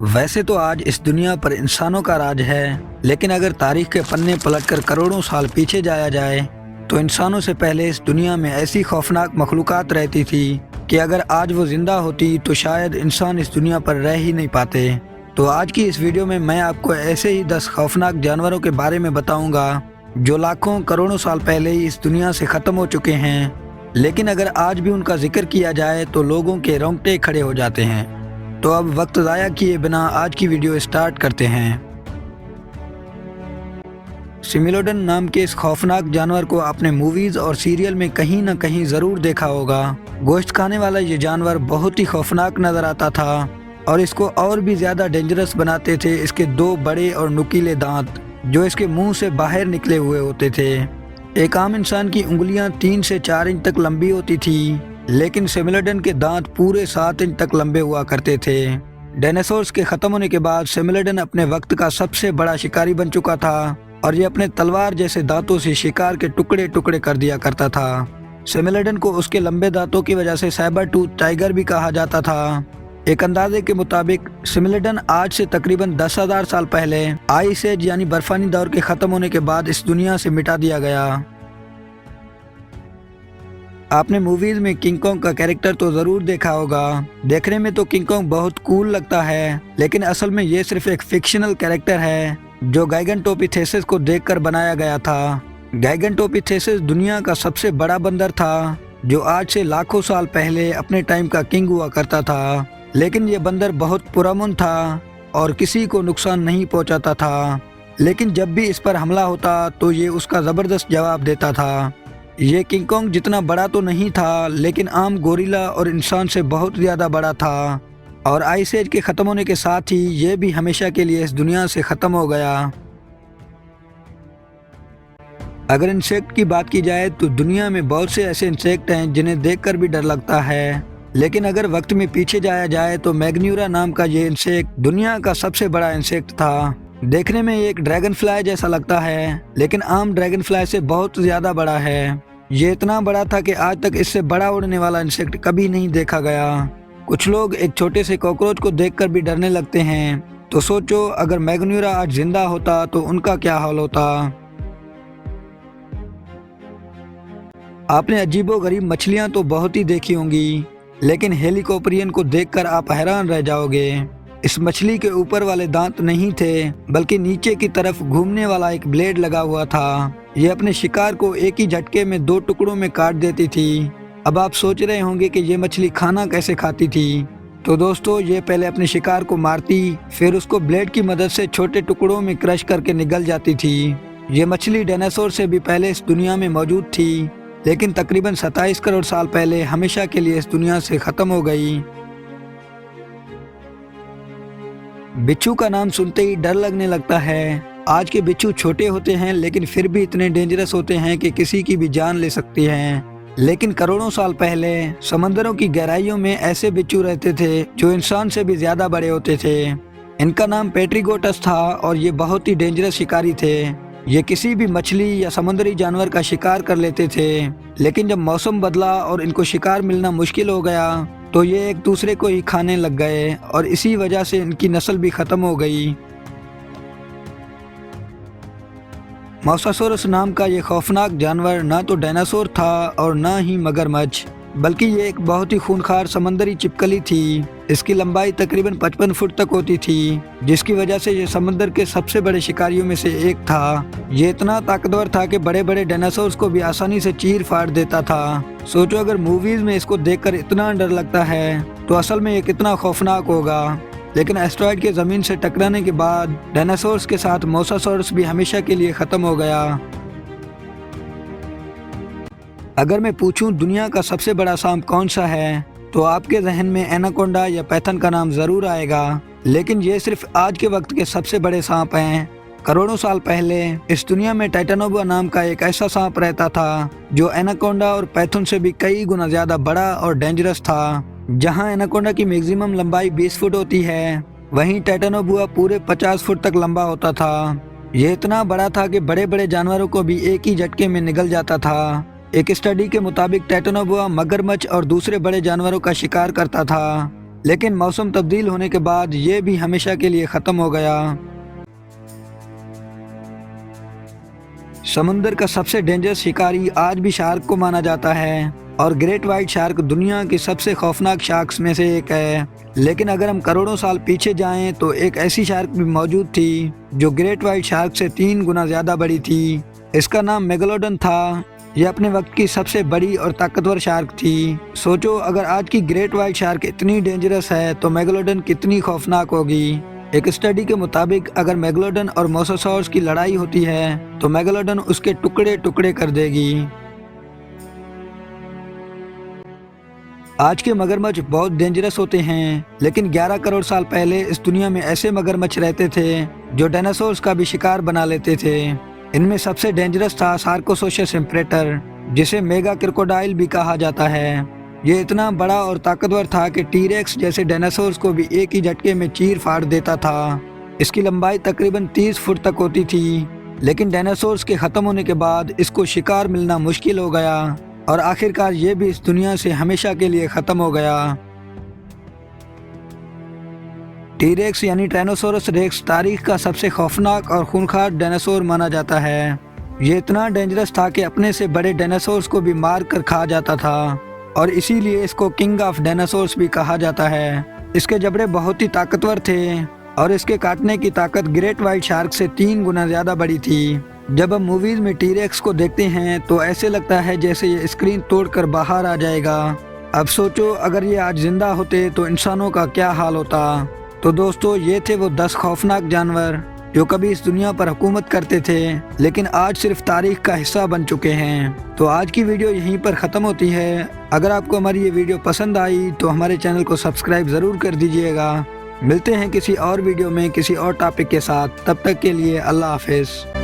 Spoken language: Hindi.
वैसे तो आज इस दुनिया पर इंसानों का राज है, लेकिन अगर तारीख के पन्ने पलटकर करोड़ों साल पीछे जाया जाए तो इंसानों से पहले इस दुनिया में ऐसी खौफनाक मखलूकात रहती थी कि अगर आज वो जिंदा होती तो शायद इंसान इस दुनिया पर रह ही नहीं पाते। तो आज की इस वीडियो में मैं आपको ऐसे ही 10 खौफनाक जानवरों के बारे में बताऊंगा जो लाखों करोड़ों साल पहले ही इस दुनिया से खत्म हो चुके हैं, लेकिन अगर आज भी उनका जिक्र किया जाए तो लोगों के रोंगटे खड़े हो जाते हैं। तो अब वक्त ज़ाया किए बिना आज की वीडियो स्टार्ट करते हैं। सिमिलोडन नाम के इस खौफनाक जानवर को आपने मूवीज और सीरियल में कहीं न कहीं जरूर देखा होगा। गोश्त खाने वाला ये जानवर बहुत ही खौफनाक नजर आता था और इसको और भी ज्यादा डेंजरस बनाते थे इसके 2 बड़े और नुकीले दांत जो इसके मुंह से बाहर निकले हुए होते थे। एक आम इंसान की उंगलियां 3 से 4 इंच तक लंबी होती थी, लेकिन सिमिलोडन के दांत पूरे 7 इंच तक लंबे हुआ करते थे। डायनासोर्स के खत्म होने के बाद सिमिलोडन अपने वक्त का सबसे बड़ा शिकारी बन चुका था और ये अपने तलवार जैसे दांतों से शिकार के टुकड़े टुकड़े कर दिया करता था। सिमिलोडन को उसके लंबे दांतों की वजह से साइबर टूथ टाइगर भी कहा जाता था। एक अंदाजे के मुताबिक सिमिलोडन आज से तकरीबन 10,000 साल पहले आइस एज यानी बर्फानी दौर के खत्म होने के बाद इस दुनिया से मिटा दिया गया। आपने मूवीज में किंग कॉन्ग का कैरेक्टर तो जरूर देखा होगा। देखने में तो किंग कॉन्ग बहुत कूल लगता है, लेकिन असल में ये सिर्फ एक फिक्शनल कैरेक्टर है जो गाइगनटोपिथेसिस को देखकर बनाया गया था। गाइगनटोपिथेसिस दुनिया का सबसे बड़ा बंदर था जो आज से लाखों साल पहले अपने टाइम का किंग हुआ करता था, लेकिन ये बंदर बहुत पुरअमन था और किसी को नुकसान नहीं पहुंचाता था। लेकिन जब भी इस पर हमला होता तो ये उसका जबरदस्त जवाब देता था। ये किंग कॉन्ग जितना बड़ा तो नहीं था, लेकिन आम गोरिल्ला और इंसान से बहुत ज़्यादा बड़ा था और आइस एज के ख़त्म होने के साथ ही ये भी हमेशा के लिए इस दुनिया से ख़त्म हो गया। अगर इंसेक्ट की बात की जाए तो दुनिया में बहुत से ऐसे इंसेक्ट हैं जिन्हें देखकर भी डर लगता है, लेकिन अगर वक्त में पीछे जाया जाए तो मैग्न्यूरा नाम का ये इंसेक्ट दुनिया का सबसे बड़ा इंसेक्ट था। देखने में एक ड्रैगन फ्लाई जैसा लगता है, लेकिन आम ड्रैगन फ्लाई से बहुत ज़्यादा बड़ा है। ये इतना बड़ा था कि आज तक इससे बड़ा उड़ने वाला इंसेक्ट कभी नहीं देखा गया। कुछ लोग एक छोटे से कॉकरोच को देखकर भी डरने लगते हैं, तो सोचो अगर मैग्न्यूरा आज जिंदा होता तो उनका क्या हाल होता। आपने अजीबोगरीब मछलियां तो बहुत ही देखी होंगी, लेकिन हेलिकोप्रियन को देखकर आप हैरान रह जाओगे। इस मछली के ऊपर वाले दांत नहीं थे, बल्कि नीचे की तरफ घूमने वाला एक ब्लेड लगा हुआ था। ये अपने शिकार को एक ही झटके में 2 टुकड़ों में काट देती थी। अब आप सोच रहे होंगे कि ये मछली खाना कैसे खाती थी। तो दोस्तों, ये पहले अपने शिकार को मारती, फिर उसको ब्लेड की मदद से छोटे टुकड़ों में क्रश करके निगल जाती थी। ये मछली डायनासोर से भी पहले इस दुनिया में मौजूद थी, लेकिन तकरीबन 27 करोड़ साल पहले हमेशा के लिए इस दुनिया से खत्म हो गई। बिच्छू का नाम सुनते ही डर लगने लगता है। आज के बिच्छू छोटे होते हैं, लेकिन फिर भी इतने डेंजरस होते हैं कि किसी की भी जान ले सकती हैं। लेकिन करोड़ों साल पहले समंदरों की गहराइयों में ऐसे बिच्छू रहते थे जो इंसान से भी ज्यादा बड़े होते थे। इनका नाम पेट्रीगोटस था और ये बहुत ही डेंजरस शिकारी थे। ये किसी भी मछली या समुद्री जानवर का शिकार कर लेते थे, लेकिन जब मौसम बदला और इनको शिकार मिलना मुश्किल हो गया तो ये एक दूसरे को ही खाने लग गए और इसी वजह से इनकी नस्ल भी खत्म हो गई। मोसासोरस नाम का ये खौफनाक जानवर ना तो डायनासोर था और ना ही मगरमच्छ, बल्कि ये एक बहुत ही खूंखार समंदरी छिपकली थी। इसकी लंबाई तकरीबन 55 फुट तक होती थी, जिसकी वजह से ये समंदर के सबसे बड़े शिकारियों में से एक था। ये इतना ताकतवर था कि बड़े बड़े डायनासोर्स को भी आसानी से चीर फाड़ देता था। सोचो अगर मूवीज में इसको देखकर इतना डर लगता है तो असल में ये कितना खौफनाक होगा। लेकिन एस्टेरॉयड के जमीन से टकराने के बाद डायनासोर्स के साथ मोसासोरस भी हमेशा के लिए खत्म हो गया। अगर मैं पूछूं दुनिया का सबसे बड़ा सांप कौन सा है, तो आपके जहन में एनाकोंडा या पैथन का नाम जरूर आएगा, लेकिन ये सिर्फ आज के वक्त के सबसे बड़े सांप हैं। करोड़ों साल पहले इस दुनिया में टाइटेनोबा नाम का एक ऐसा सांप रहता था जो एनाकोंडा और पैथन से भी कई गुना ज्यादा बड़ा और डेंजरस था। जहां एनाकोंडा की मैक्सिमम लंबाई 20 फुट होती है, वहीं टाइटेनोबुआ पूरे 50 फुट तक लंबा होता था। ये इतना बड़ा था कि बड़े बड़े जानवरों को भी एक ही झटके में निगल जाता था। एक स्टडी के मुताबिक टाइटेनोबुआ मगरमच्छ और दूसरे बड़े जानवरों का शिकार करता था, लेकिन मौसम तब्दील होने के बाद ये भी हमेशा के लिए ख़त्म हो गया। समुंदर का सबसे डेंजरस शिकारी आज भी शार्क को माना जाता है और ग्रेट वाइट शार्क दुनिया की सबसे खौफनाक शार्क्स में से एक है। लेकिन अगर हम करोड़ों साल पीछे जाएं तो एक ऐसी शार्क भी मौजूद थी जो ग्रेट वाइट शार्क से 3 गुना ज़्यादा बड़ी थी। इसका नाम मेगालोडन था। यह अपने वक्त की सबसे बड़ी और ताकतवर शार्क थी। सोचो, अगर आज की ग्रेट वाइट शार्क इतनी डेंजरस है तो मेगालोडन कितनी खौफनाक होगी। एक स्टडी के मुताबिक अगर मेगालोडन और मोसासॉरस की लड़ाई होती है तो मेगालोडन उसके टुकड़े टुकड़े कर देगी। आज के मगरमच्छ बहुत डेंजरस होते हैं, लेकिन 11 करोड़ साल पहले इस दुनिया में ऐसे मगरमच्छ रहते थे जो डायनासोर्स का भी शिकार बना लेते थे। इनमें सबसे डेंजरस था सार्कोसोशस इम्प्रेटर, जिसे मेगा क्रोकोडाइल भी कहा जाता है। ये इतना बड़ा और ताकतवर था कि टीरेक्स जैसे डायनासोर्स को भी एक ही झटके में चीर फाड़ देता था। इसकी लंबाई तकरीबन 30 फुट तक होती थी, लेकिन डायनासोर्स के ख़त्म होने के बाद इसको शिकार मिलना मुश्किल हो गया और आखिरकार ये भी इस दुनिया से हमेशा के लिए ख़त्म हो गया। टीरेक्स यानी टाइनोसोरस रेक्स तारीख का सबसे खौफनाक और खूंखार डायनासोर माना जाता है। ये इतना डेंजरस था कि अपने से बड़े डायनासोर्स को भी मार कर खा जाता था और इसीलिए इसको किंग ऑफ डायनासोर्स भी कहा जाता है। इसके जबड़े बहुत ही ताकतवर थे और इसके काटने की ताकत ग्रेट वाइट शार्क से 3 गुना ज़्यादा बड़ी थी। जब हम मूवीज़ में टीरेक्स को देखते हैं तो ऐसे लगता है जैसे ये स्क्रीन तोड़कर बाहर आ जाएगा। अब सोचो, अगर ये आज जिंदा होते तो इंसानों का क्या हाल होता। तो दोस्तों, ये थे वो 10 खौफनाक जानवर जो कभी इस दुनिया पर हुकूमत करते थे लेकिन आज सिर्फ तारीख का हिस्सा बन चुके हैं। तो आज की वीडियो यहीं पर ख़त्म होती है। अगर आपको हमारी ये वीडियो पसंद आई तो हमारे चैनल को सब्सक्राइब ज़रूर कर दीजिएगा। मिलते हैं किसी और वीडियो में किसी और टॉपिक के साथ। तब तक के लिए अल्लाह हाफिज़।